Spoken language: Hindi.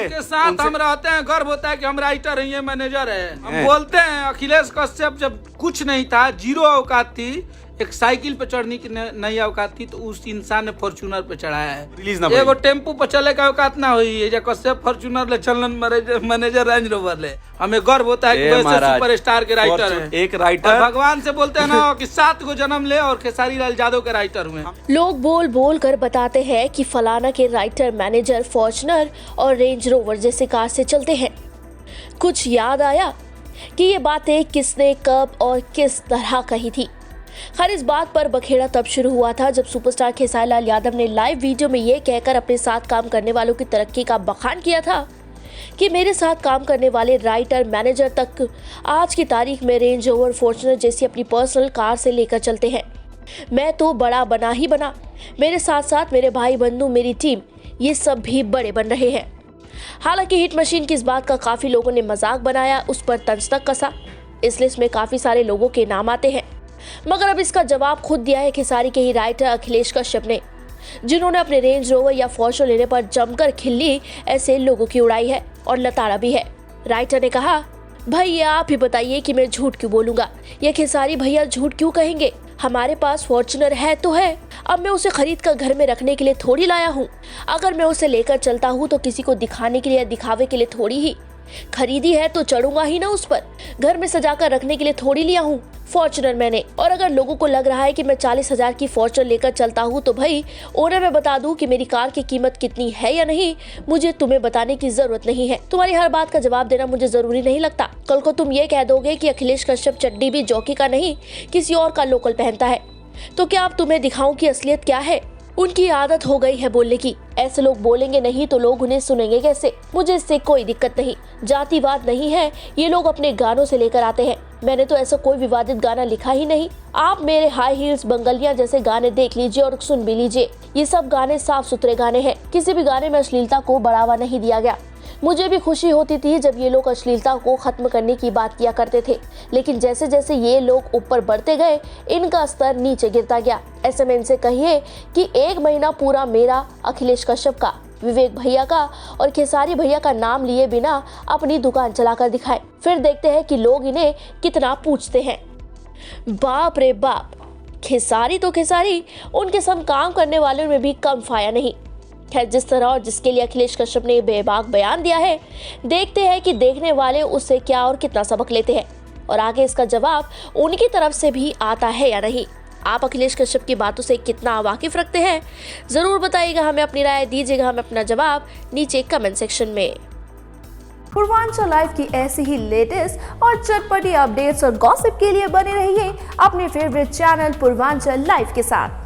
के साथ हम रहते हैं, गर्व होता है कि हम राइटर हैं, ये मैनेजर है। हम बोलते हैं अखिलेश कश्यप जब कुछ नहीं था, जीरो औकात थी, एक साइकिल पे चढ़ने की नई औकात थी, तो उस इंसान ने फॉर्च्यूनर पे चढ़ाया है। रिलीज ना एगो टेम्पू पे चले का औकात ना हुई, कश्यप फॉर्च्यूनर ले चलन मैनेजर रेंज रोवर ले। हमें गर्व होता है कि वैसे सुपरस्टार के राइटर हैं। एक राइटर भगवान से बोलते हैं ना कि 7 को जन्म ले और खेसारी लाल यादव के राइटर हुए। लोग बोल बोल कर बताते हैं कि फलाना के राइटर मैनेजर फॉर्च्यूनर और रेंज रोवर जैसे कार से चलते हैं। कुछ याद आया कि ये बातें किसने कब और किस तरह कही थी। खैर, इस बात पर बखेड़ा तब शुरू हुआ था जब सुपरस्टार खेसारी लाल यादव ने लाइव वीडियो में ये कहकर अपने साथ काम करने वालों की तरक्की का बखान किया था कि मेरे साथ काम करने वाले राइटर मैनेजर तक आज की तारीख में रेंज रोवर फॉर्च्यूनर जैसी अपनी पर्सनल कार से लेकर चलते हैं। मैं तो बड़ा बना ही बना, मेरे साथ साथ मेरे भाई बंधु, मेरी टीम, ये सब भी बड़े बन रहे हैं। हालांकि हिट मशीन की इस बात का काफी लोगों ने मजाक बनाया, उस पर तंज तक कसा। इस लिस्ट में काफी सारे लोगों के नाम आते हैं, मगर अब इसका जवाब खुद दिया है खेसारी के ही राइटर अखिलेश कश्यप ने, जिन्होंने अपने रेंज रोवर या फॉर्च्यूनर लेने पर जमकर खिल्ली ऐसे लोगों की उड़ाई है और लताड़ा भी है। राइटर ने कहा, भैया आप ही बताइए कि मैं झूठ क्यों बोलूंगा, ये खेसारी भैया झूठ क्यों कहेंगे। हमारे पास फॉर्च्यूनर है तो है, अब मैं उसे खरीद कर घर में रखने के लिए थोड़ी लाया हूँ। अगर मैं उसे लेकर चलता हूँ तो किसी को दिखाने के लिए, दिखावे के लिए थोड़ी ही खरीदी है, तो चढ़ूंगा ही ना उस पर। घर में सजाकर रखने के लिए थोड़ी लिया हूँ फॉर्च्यूनर मैंने। और अगर लोगों को लग रहा है कि मैं 40,000 की फॉर्च्यूनर लेकर चलता हूँ तो भाई ओनर मैं बता दूं कि मेरी कार की कीमत कितनी है या नहीं, मुझे तुम्हें बताने की जरूरत नहीं है। तुम्हारी हर बात का जवाब देना मुझे जरूरी नहीं लगता। कल को तुम ये कह दोगे कि अखिलेश कश्यप चड्डी भी जॉकी का नहीं किसी और का लोकल पहनता है, तो क्या अब तुम्हें दिखाऊं कि असलियत क्या है। उनकी आदत हो गई है बोलने की। ऐसे लोग बोलेंगे नहीं तो लोग उन्हें सुनेंगे कैसे। मुझे इससे कोई दिक्कत नहीं, जातिवाद नहीं है, ये लोग अपने गानों से लेकर आते हैं। मैंने तो ऐसा कोई विवादित गाना लिखा ही नहीं। आप मेरे हाई हील्स बंगलियां जैसे गाने देख लीजिए और सुन भी लीजिए। ये सब गाने साफ सुथरे गाने हैं, किसी भी गाने में अश्लीलता को बढ़ावा नहीं दिया गया। मुझे भी खुशी होती थी जब ये लोग अश्लीलता को खत्म करने की बात किया करते थे, लेकिन जैसे जैसे ये लोग ऊपर बढ़ते गए इनका स्तर नीचे गिरता गया। ऐसे में इनसे कहिए कि 1 महीना पूरा मेरा, अखिलेश कश्यप का, विवेक भैया का और खेसारी भैया का नाम लिए बिना अपनी दुकान चलाकर दिखाए, फिर देखते हैं कि लोग इन्हें कितना पूछते हैं। बाप रे बाप, खेसारी तो खेसारी, उनके संग काम करने वालों में भी कम फाया नहीं। खैर, जिस तरह और जिसके लिए अखिलेश कश्यप ने बेबाक बयान दिया है, देखते हैं कि देखने वाले उससे क्या और कितना सबक लेते हैं और आगे इसका जवाब उनकी तरफ से भी आता है या नहीं। आप अखिलेश कश्यप की बातों से कितना वाकिफ रखते हैं, जरूर बताइएगा, हमें अपनी राय दीजिएगा, हमें अपना जवाब नीचे कमेंट सेक्शन में। पूर्वांचल लाइव की ऐसी ही लेटेस्ट और चटपटी अपडेट्स और गॉसिप के लिए बने रहिए अपने फेवरेट चैनल पूर्वांचल लाइव के साथ।